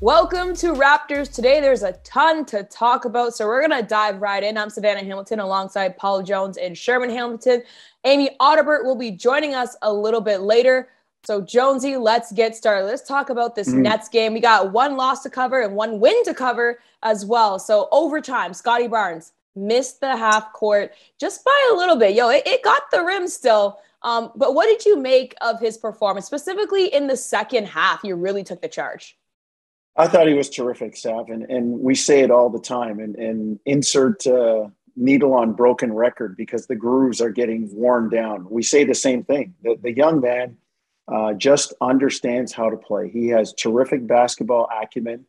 Welcome to Raptors. Today there's a ton to talk about, so we're going to dive right in. I'm Savanna Hamilton alongside Paul Jones and Sherman Hamilton. Amy Audibert will be joining us a little bit later. So Jonesy, let's get started. Let's talk about this Nets game. We got one loss to cover and one win to cover as well. So overtime, Scottie Barnes missed the half court just by a little bit. It got the rim still. But what did you make of his performance, specifically in the second half? He really took the charge. I thought he was terrific, Sav, and we say it all the time, and insert needle on broken record because the grooves are getting worn down. We say the same thing. The young man just understands how to play. He has terrific basketball acumen.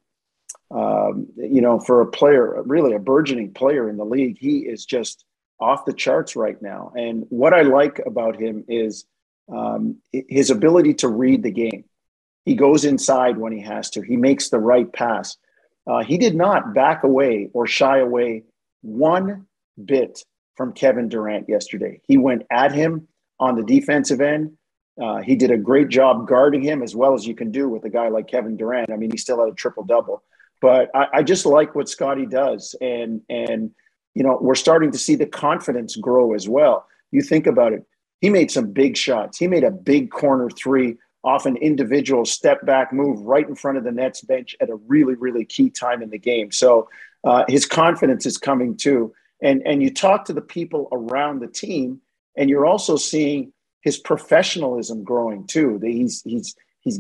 For a player, really a burgeoning player in the league, he is just off the charts right now. And what I like about him is his ability to read the game. He goes inside when he has to. He makes the right pass. He did not back away or shy away one bit from Kevin Durant yesterday. He went at him on the defensive end. He did a great job guarding him as well as you can do with a guy like Kevin Durant. I mean, he still had a triple-double. But I just like what Scottie does. And we're starting to see the confidence grow as well. You think about it. He made some big shots. He made a big corner three off an individual step back move right in front of the Nets bench at a really, really key time in the game. So his confidence is coming too. And you talk to the people around the team, and you're also seeing his professionalism growing too. He's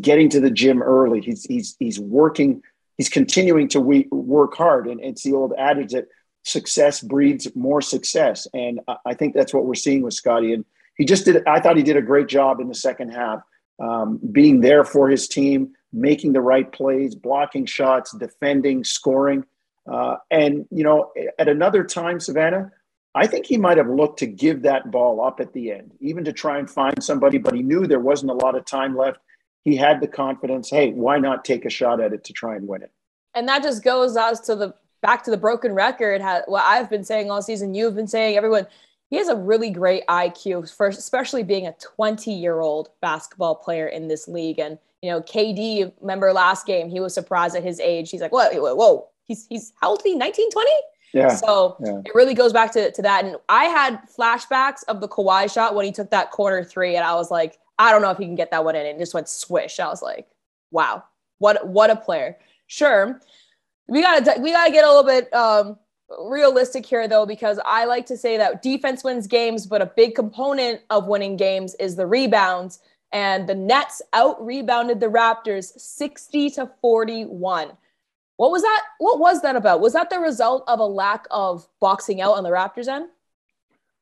getting to the gym early. He's working. He's continuing to work hard. And it's the old adage that success breeds more success. And I think that's what we're seeing with Scottie. And I thought he did a great job in the second half. Being there for his team, making the right plays, blocking shots, defending, scoring. At another time, Savannah, I think he might have looked to give that ball up at the end, even to try and find somebody, but he knew there wasn't a lot of time left. He had the confidence, hey, why not take a shot at it to try and win it? And that just goes back to the broken record. What I've been saying all season, you've been saying, everyone, he has a really great IQ, especially being a 20-year-old basketball player in this league. And, KD, remember last game, he was surprised at his age. He's like, whoa, he's how old is he, 19, 20? Yeah. So It really goes back to that. And I had flashbacks of the Kawhi shot when he took that corner three. And I was like, I don't know if he can get that one in. And it just went swish. I was like, wow, what a player. Sure. We gotta get a little bit realistic here, though, because I like to say that defense wins games, but a big component of winning games is the rebounds. And the Nets out-rebounded the Raptors 60-41. What was that? What was that about? Was that the result of a lack of boxing out on the Raptors' end?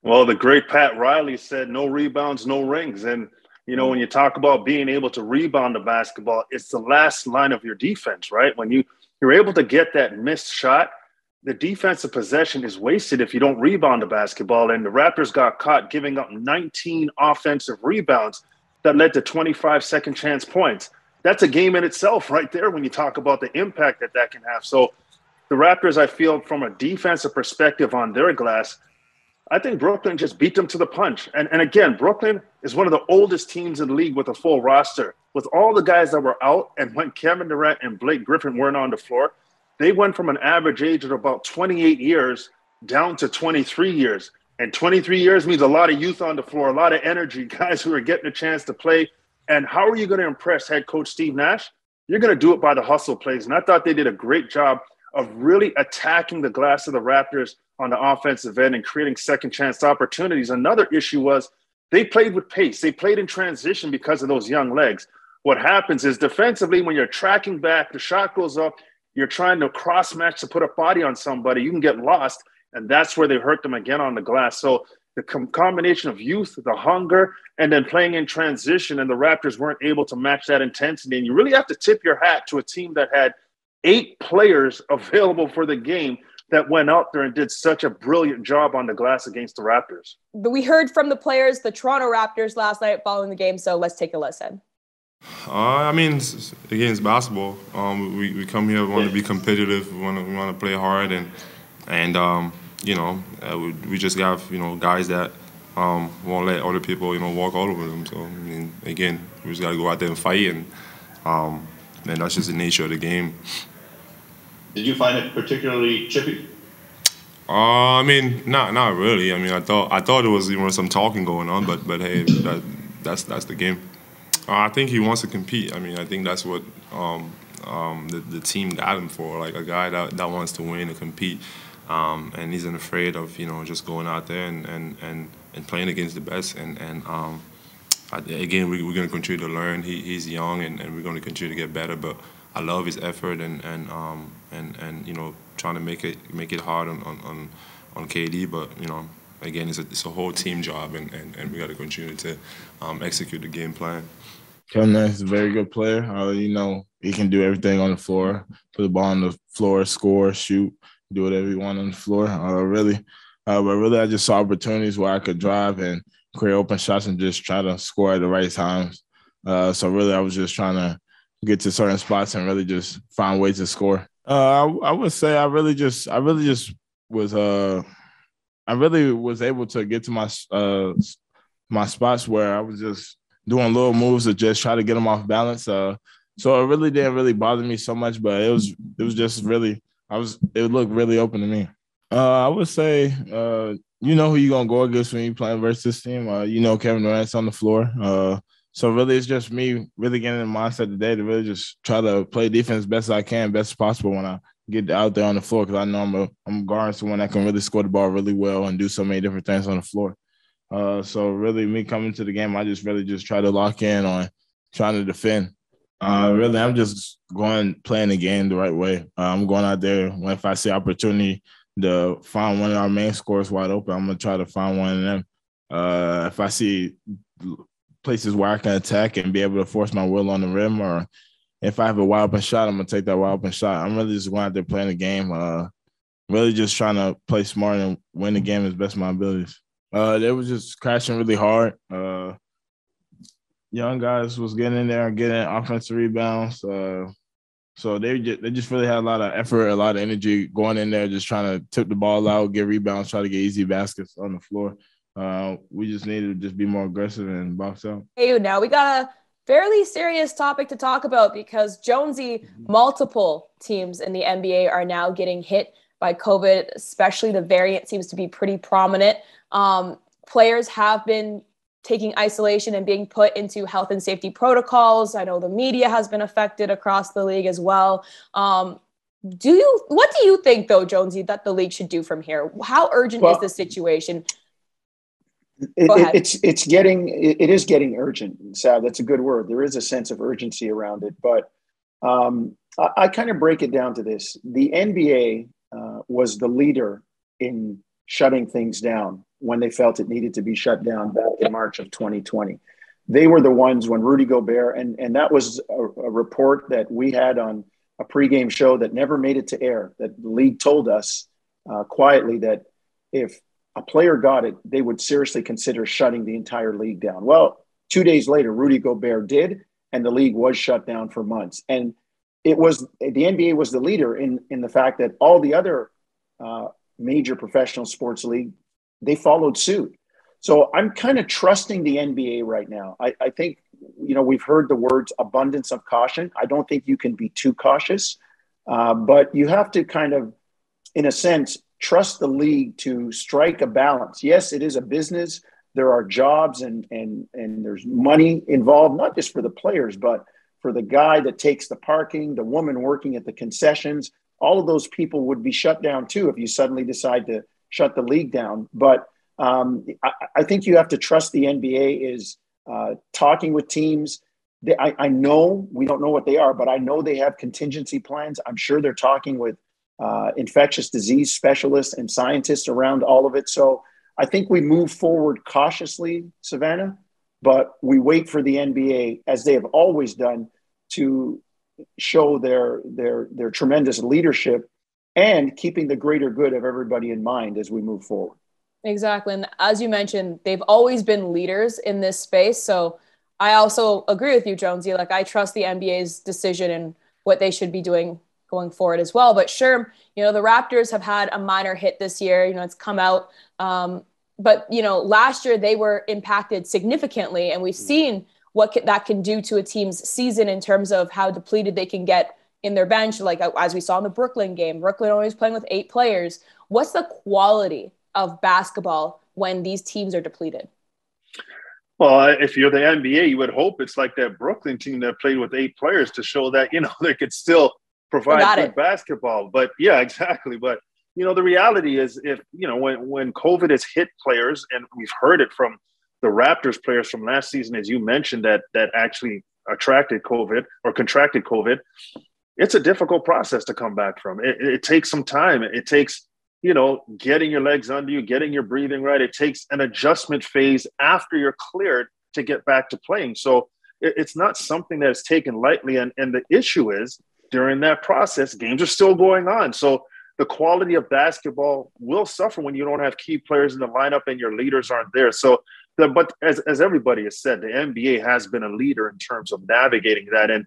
Well, the great Pat Riley said, no rebounds, no rings. And, when you talk about being able to rebound the basketball, it's the last line of your defense, right? When you're able to get that missed shot, the defensive possession is wasted if you don't rebound the basketball. And the Raptors got caught giving up 19 offensive rebounds that led to 25 second chance points. That's a game in itself right there when you talk about the impact that can have. So the Raptors, I feel, from a defensive perspective on their glass, I think Brooklyn just beat them to the punch. And again, Brooklyn is one of the oldest teams in the league with a full roster. With all the guys that were out, and when Kevin Durant and Blake Griffin weren't on the floor, they went from an average age of about 28 years down to 23 years. And 23 years means a lot of youth on the floor, a lot of energy, guys who are getting a chance to play. And how are you going to impress head coach Steve Nash? You're going to do it by the hustle plays. And I thought they did a great job of really attacking the glass of the Raptors on the offensive end and creating second chance opportunities. Another issue was they played with pace. They played in transition because of those young legs. What happens is defensively, when you're tracking back, the shot goes up, you're trying to cross match to put a body on somebody, you can get lost. And that's where they hurt them again on the glass. So the combination of youth, the hunger, and then playing in transition, and the Raptors weren't able to match that intensity. And you really have to tip your hat to a team that had 8 players available for the game that went out there and did such a brilliant job on the glass against the Raptors. We heard from the players, the Toronto Raptors, last night following the game, so let's take a listen. Again, it's basketball. We come here, we want to be competitive, we want to play hard, and we just have, guys that won't let other people, walk all over them. So, again, we just got to go out there and fight, and that's just the nature of the game. Did you find it particularly chippy? I mean, not really. I mean, I thought there was some talking going on, but hey, that's the game. I think he wants to compete. I mean, I think that's what the team got him for, like a guy that wants to win and compete, and isn't afraid of just going out there and playing against the best. Again, we're going to continue to learn. He's young, and we're going to continue to get better. But I love his effort and trying to make it hard on KD. But again, it's a whole team job, and we got to continue to execute the game plan. Kevin Durant is a very good player. He can do everything on the floor, put the ball on the floor, score, shoot, do whatever you want on the floor. But really, I just saw opportunities where I could drive and create open shots and just try to score at the right times. So really, I was just trying to get to certain spots and really just find ways to score. I would say I really was able to get to my spots where I was just doing little moves to just try to get them off balance. So it really didn't really bother me so much, but it was just really it looked really open to me. I would say who you're gonna go against when you playing versus this team. Kevin Durant's on the floor. So really, it's just me really getting in the mindset today to really just try to play defense best I can, best as possible when I get out there on the floor, because I know I'm guarding someone that can really score the ball really well and do so many different things on the floor. So really, me coming to the game, I just really just try to lock in on trying to defend. Really, I'm just playing the game the right way. I'm going out there if I see opportunity to find one of our main scorers wide open, I'm gonna try to find one of them. If I see places where I can attack and be able to force my will on the rim, or if I have a wide open shot, I'm gonna take that wide open shot. I'm really just going out there playing the game, really just trying to play smart and win the game as best of my abilities. They was just crashing really hard. Young guys was getting in there and getting offensive rebounds. So they just really had a lot of effort, a lot of energy going in there, just trying to tip the ball out, get rebounds, try to get easy baskets on the floor. We just needed to just be more aggressive and box out. Hey, now we got a fairly serious topic to talk about, because Jonesy, multiple teams in the NBA are now getting hit by COVID, especially the variant seems to be pretty prominent. Players have been taking isolation and being put into health and safety protocols. I know the media has been affected across the league as well. What do you think, though, Jonesy, that the league should do from here? How urgent is this situation? It is getting urgent. Sav, that's a good word. There is a sense of urgency around it, but I kind of break it down to this. The NBA was the leader in shutting things down when they felt it needed to be shut down back in March of 2020. They were the ones when Rudy Gobert, and that was a report that we had on a pregame show that never made it to air, that the league told us quietly that if a player got it, they would seriously consider shutting the entire league down. Well, 2 days later, Rudy Gobert did, and the league was shut down for months. And the NBA was the leader in the fact that all the other major professional sports league, they followed suit. So I'm kind of trusting the NBA right now. I think, we've heard the words abundance of caution. I don't think you can be too cautious, but you have to kind of, in a sense, trust the league to strike a balance. Yes, it is a business. There are jobs and there's money involved, not just for the players, but for the guy that takes the parking, the woman working at the concessions. All of those people would be shut down too if you suddenly decide to shut the league down. But I think you have to trust the NBA is talking with teams. I know we don't know what they are, but I know they have contingency plans. I'm sure they're talking with infectious disease specialists and scientists around all of it. So I think we move forward cautiously, Savanna, but we wait for the NBA, as they have always done, to show their tremendous leadership and keeping the greater good of everybody in mind as we move forward. Exactly. And as you mentioned, they've always been leaders in this space. So I also agree with you, Jonesy. Like, I trust the NBA's decision and what they should be doing going forward as well. But sure, the Raptors have had a minor hit this year. It's come out. But last year they were impacted significantly. And we've seen that can do to a team's season in terms of how depleted they can get in their bench. Like as we saw in the Brooklyn game, Brooklyn always playing with 8 players. What's the quality of basketball when these teams are depleted? Well, if you're the NBA, you would hope it's like that Brooklyn team that played with 8 players to show that, they could still provide good basketball. But yeah, exactly. But, the reality is when COVID has hit players, and we've heard it from the Raptors players from last season, as you mentioned, that actually contracted COVID, it's a difficult process to come back from. It takes some time. It takes, getting your legs under you, getting your breathing right. It takes an adjustment phase after you're cleared to get back to playing. So it's not something that is taken lightly. And the issue is during that process, games are still going on. So the quality of basketball will suffer when you don't have key players in the lineup and your leaders aren't there. So, but as everybody has said, the NBA has been a leader in terms of navigating that. And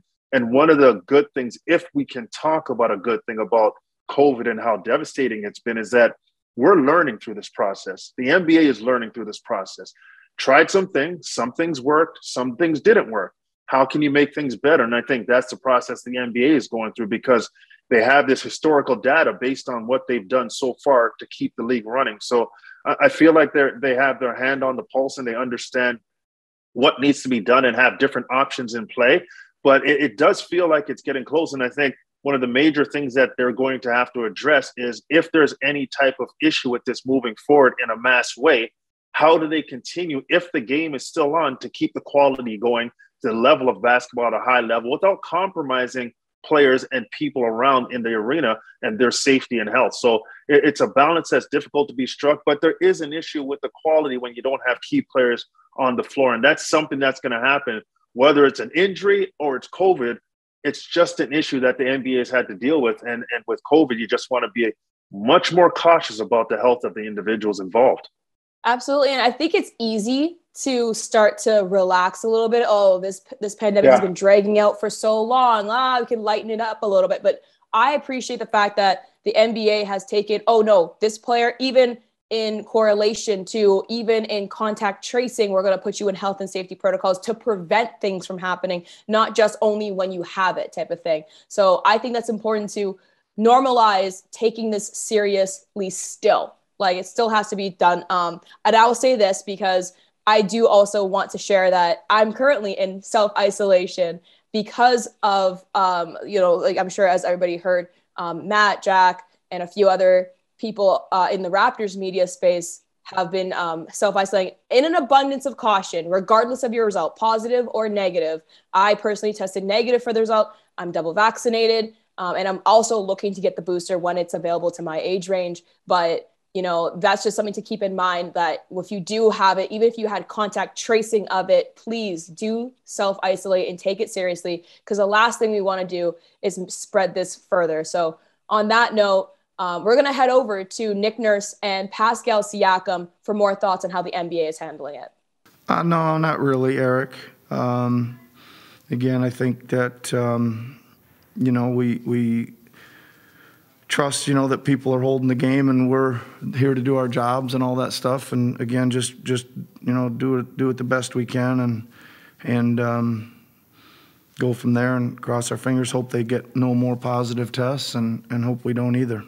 one of the good things, if we can talk about a good thing about COVID and how devastating it's been, is that we're learning through this process. The NBA is learning through this process. Tried some things worked, some things didn't work. How can you make things better? And I think that's the process the NBA is going through, because they have this historical data based on what they've done so far to keep the league running. So I feel like they have their hand on the pulse and they understand what needs to be done and have different options in play. But it does feel like it's getting close. And I think one of the major things that they're going to have to address is if there's any type of issue with this moving forward in a mass way, how do they continue, if the game is still on, to keep the quality going to the level of basketball at a high level without compromising players and people around in the arena and their safety and health. So it's a balance that's difficult to be struck, but there is an issue with the quality when you don't have key players on the floor. And that's something that's going to happen, whether it's an injury or it's COVID. It's just an issue that the NBA has had to deal with. And with COVID, you just want to be much more cautious about the health of the individuals involved. Absolutely. And I think it's easy to start to relax a little bit. Oh, this pandemic has been dragging out for so long. We can lighten it up a little bit. But I appreciate the fact that the NBA has taken, oh no, this player, even in correlation to, even in contact tracing, we're going to put you in health and safety protocols to prevent things from happening, not just only when you have it type of thing. So I think that's important to normalize taking this seriously still. Like, it still has to be done. And I will say this because I do also want to share that I'm currently in self-isolation because of, like I'm sure as everybody heard, Matt, Jack, and a few other people in the Raptors media space have been self-isolating in an abundance of caution, regardless of your result, positive or negative. I personally tested negative for the result. I'm double vaccinated. And I'm also looking to get the booster when it's available to my age range. But that's just something to keep in mind, that if you do have it, even if you had contact tracing of it, please do self-isolate and take it seriously, because the last thing we want to do is spread this further. So on that note, we're going to head over to Nick Nurse and Pascal Siakam for more thoughts on how the NBA is handling it. No, not really, Eric. Again, I think that, we trust, that people are holding the game and we're here to do our jobs and all that stuff. And again, just do it the best we can and go from there and cross our fingers, hope they get no more positive tests and hope we don't either.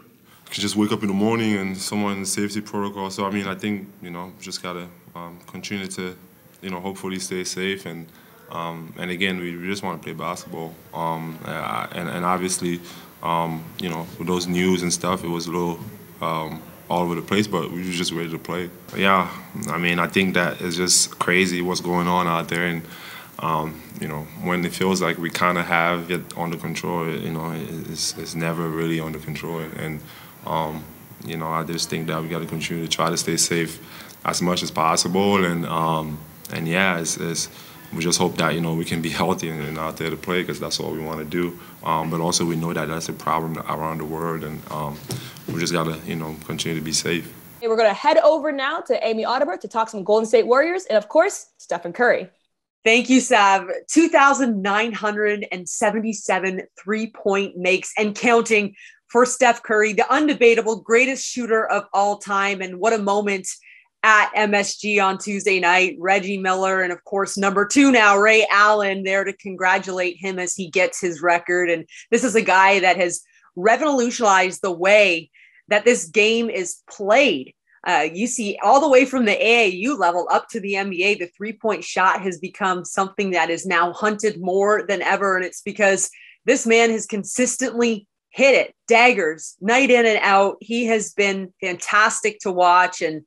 You can just wake up in the morning and someone in the safety protocol. So, I think, just got to continue to, hopefully stay safe. And again, we just want to play basketball. And obviously, with those news and stuff, it was a little all over the place, but we were just ready to play. Yeah, I think that it's just crazy what's going on out there. And, when it feels like we kind of have it under control, it's never really under control. And, I just think that we got to continue to try to stay safe as much as possible. And yeah, we just hope that, we can be healthy and out there to play, because that's all we want to do. But also we know that that's a problem around the world, and we just got to, continue to be safe. Hey, we're going to head over now to Amy Audibert to talk some Golden State Warriors and, of course, Stephen Curry. Thank you, Sav. 2,977 three-point makes and counting for Steph Curry, the undebatable greatest shooter of all time. And what a moment at MSG on Tuesday night. Reggie Miller and, of course, number 2 now, Ray Allen, there to congratulate him as he gets his record. And this is a guy that has revolutionized the way that this game is played. You see all the way from the AAU level up to the NBA, the three-point shot has become something that is now hunted more than ever. And it's because this man has consistently hit it, daggers, night in and out. He has been fantastic to watch, and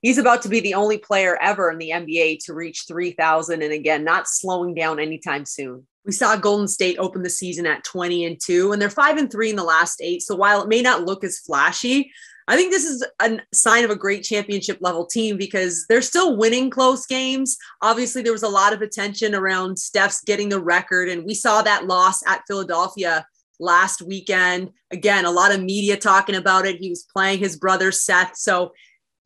he's about to be the only player ever in the NBA to reach 3,000. And again, not slowing down anytime soon. We saw Golden State open the season at 20-2, and they're 5-3 in the last 8. So while it may not look as flashy, I think this is a sign of a great championship level team because they're still winning close games. Obviously, there was a lot of attention around Steph's getting the record, and we saw that loss at Philadelphia last weekend. Again, a lot of media talking about it. He was playing his brother Seth. So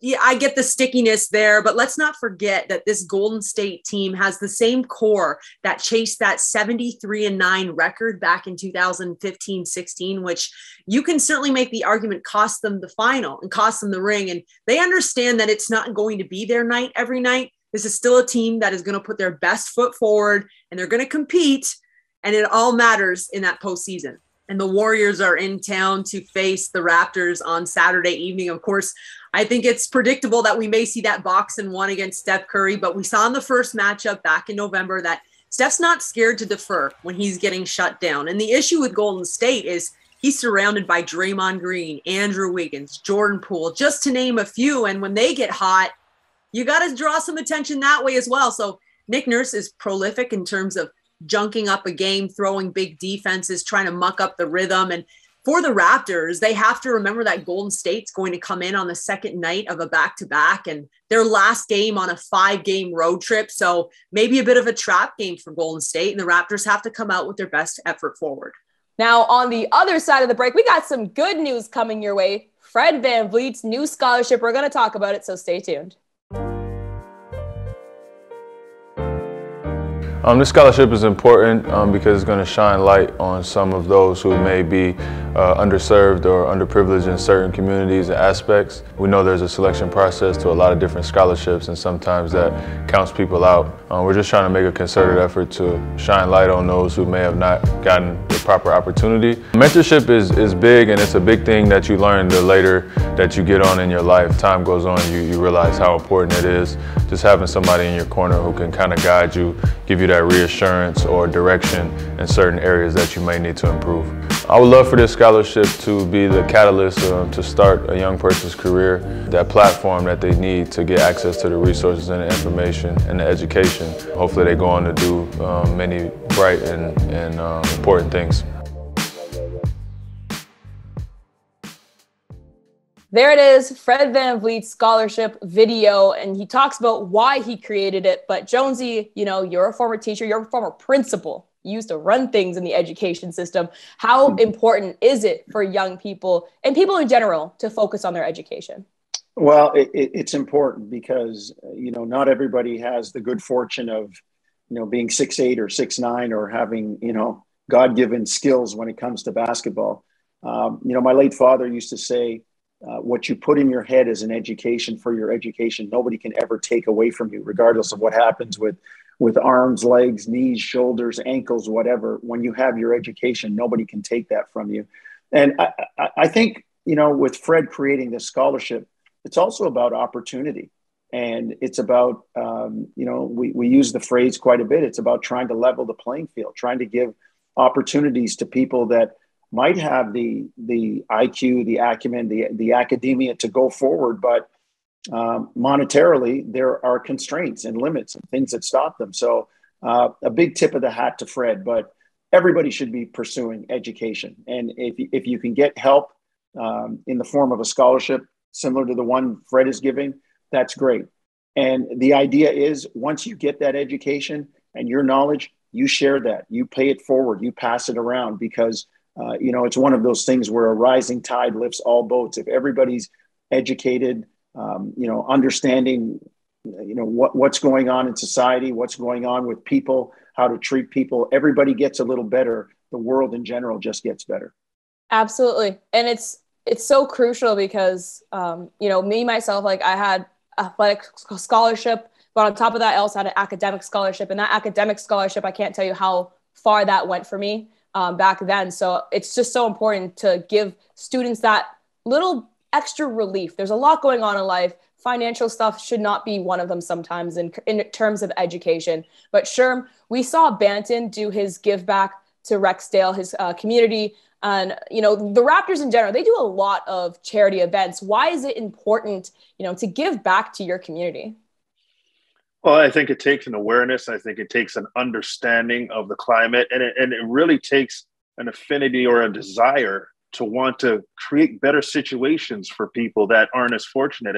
yeah, I get the stickiness there, but let's not forget that this Golden State team has the same core that chased that 73-9 record back in 2015-16, which you can certainly make the argument cost them the final and cost them the ring. And they understand that it's not going to be their night every night. This is still a team that is going to put their best foot forward, and they're going to compete, and it all matters in that postseason. And the Warriors are in town to face the Raptors on Saturday evening. Of course, I think it's predictable that we may see that box and 1 against Steph Curry, but we saw in the first matchup back in November that Steph's not scared to defer when he's getting shut down. And the issue with Golden State is he's surrounded by Draymond Green, Andrew Wiggins, Jordan Poole, just to name a few. And when they get hot, you got to draw some attention that way as well. So Nick Nurse is prolific in terms of junking up a game, throwing big defenses, trying to muck up the rhythm. And for the Raptors, they have to remember that Golden State's going to come in on the second night of a back-to-back and their last game on a 5-game road trip. So maybe a bit of a trap game for Golden State, and the Raptors have to come out with their best effort forward. Now, on the other side of the break, we got some good news coming your way. Fred VanVleet's new scholarship. We're going to talk about it, so stay tuned. This scholarship is important because it's going to shine light on some of those who may be underserved or underprivileged in certain communities and aspects. We know there's a selection process to a lot of different scholarships, and sometimes that counts people out. We're just trying to make a concerted effort to shine light on those who may have not gotten the proper opportunity. Mentorship is big, and it's a big thing that you learn the later that you get on in your life. Time goes on, you realize how important it is. Just having somebody in your corner who can kind of guide you, give you that reassurance or direction in certain areas that you may need to improve. I would love for this scholarship to be the catalyst to start a young person's career, that platform that they need to get access to the resources and the information and the education. Hopefully they go on to do many bright and important things. There it is, Fred VanVleet's scholarship video, and he talks about why he created it. But Jonesy, you know, you're a former teacher, you're a former principal. You used to run things in the education system. How important is it for young people and people in general to focus on their education? Well, it's important because, you know, not everybody has the good fortune of, you know, being 6'8" or 6'9" or having, you know, God-given skills when it comes to basketball. You know, my late father used to say, what you put in your head as an education for your education, nobody can ever take away from you, regardless of what happens with arms, legs, knees, shoulders, ankles, whatever. When you have your education, nobody can take that from you. And I think, you know, with Fred creating this scholarship, it's also about opportunity. And it's about, you know, we use the phrase quite a bit. It's about trying to level the playing field, trying to give opportunities to people that might have the IQ, the acumen, the academia to go forward, but monetarily, there are constraints and limits and things that stop them. So a big tip of the hat to Fred, but everybody should be pursuing education. And if you can get help in the form of a scholarship similar to the one Fred is giving, that's great. And the idea is once you get that education and your knowledge, you share that, you pay it forward, you pass it around because you know, it's one of those things where a rising tide lifts all boats. If everybody's educated, you know, understanding, you know, what's going on in society, what's going on with people, how to treat people, everybody gets a little better. The world in general just gets better. Absolutely. And it's so crucial because, you know, me, myself, like I had athletic scholarship. But on top of that, I also had an academic scholarship. And that academic scholarship, I can't tell you how far that went for me back then. So it's just so important to give students that little extra relief. There's a lot going on in life. Financial stuff should not be one of them sometimes in terms of education. But Sherm, we saw Banton do his give back to Rexdale, his community. And, you know, the Raptors in general, they do a lot of charity events. Why is it important, you know, to give back to your community? Well, I think it takes an awareness. I think it takes an understanding of the climate, and it really takes an affinity or a desire to want to create better situations for people that aren't as fortunate.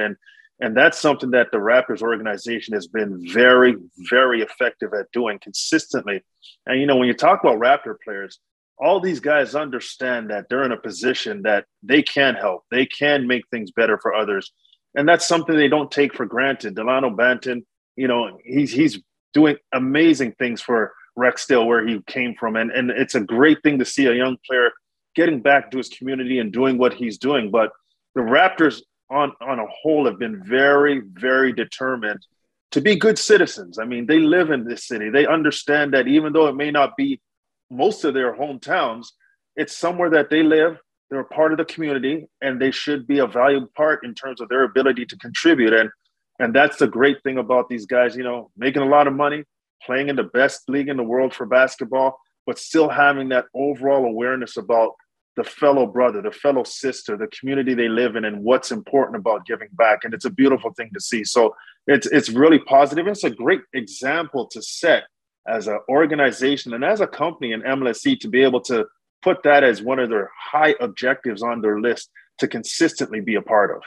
And that's something that the Raptors organization has been very, very effective at doing consistently. And, you know, when you talk about Raptor players, all these guys understand that they're in a position that they can help. They can make things better for others. And that's something they don't take for granted. Delano Banton, you know, he's doing amazing things for Rexdale where he came from. And it's a great thing to see a young player getting back to his community and doing what he's doing. But the Raptors on a whole have been very, very determined to be good citizens. I mean, they live in this city. They understand that even though it may not be most of their hometowns, it's somewhere that they live. They're a part of the community, and they should be a valuable part in terms of their ability to contribute. And that's the great thing about these guys, you know, making a lot of money, playing in the best league in the world for basketball, but still having that overall awareness about the fellow brother, the fellow sister, the community they live in, and what's important about giving back. And it's a beautiful thing to see. So it's really positive. It's a great example to set as an organization and as a company in MLSE to be able to put that as one of their high objectives on their list to consistently be a part of.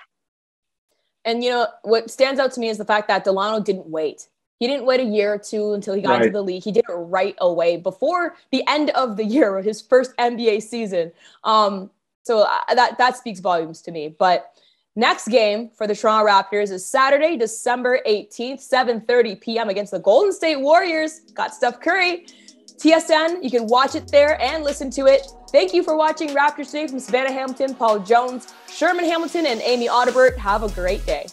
And, you know, what stands out to me is the fact that Delano didn't wait. He didn't wait a year or two until he got into the league. He did it right away before the end of the year, his first NBA season. So that speaks volumes to me. But next game for the Toronto Raptors is Saturday, December 18th, 7:30 p.m. against the Golden State Warriors. Got Steph Curry. TSN, you can watch it there and listen to it. Thank you for watching Raptors Today from Savanna Hamilton, Paul Jones, Sherman Hamilton, and Amy Audibert. Have a great day.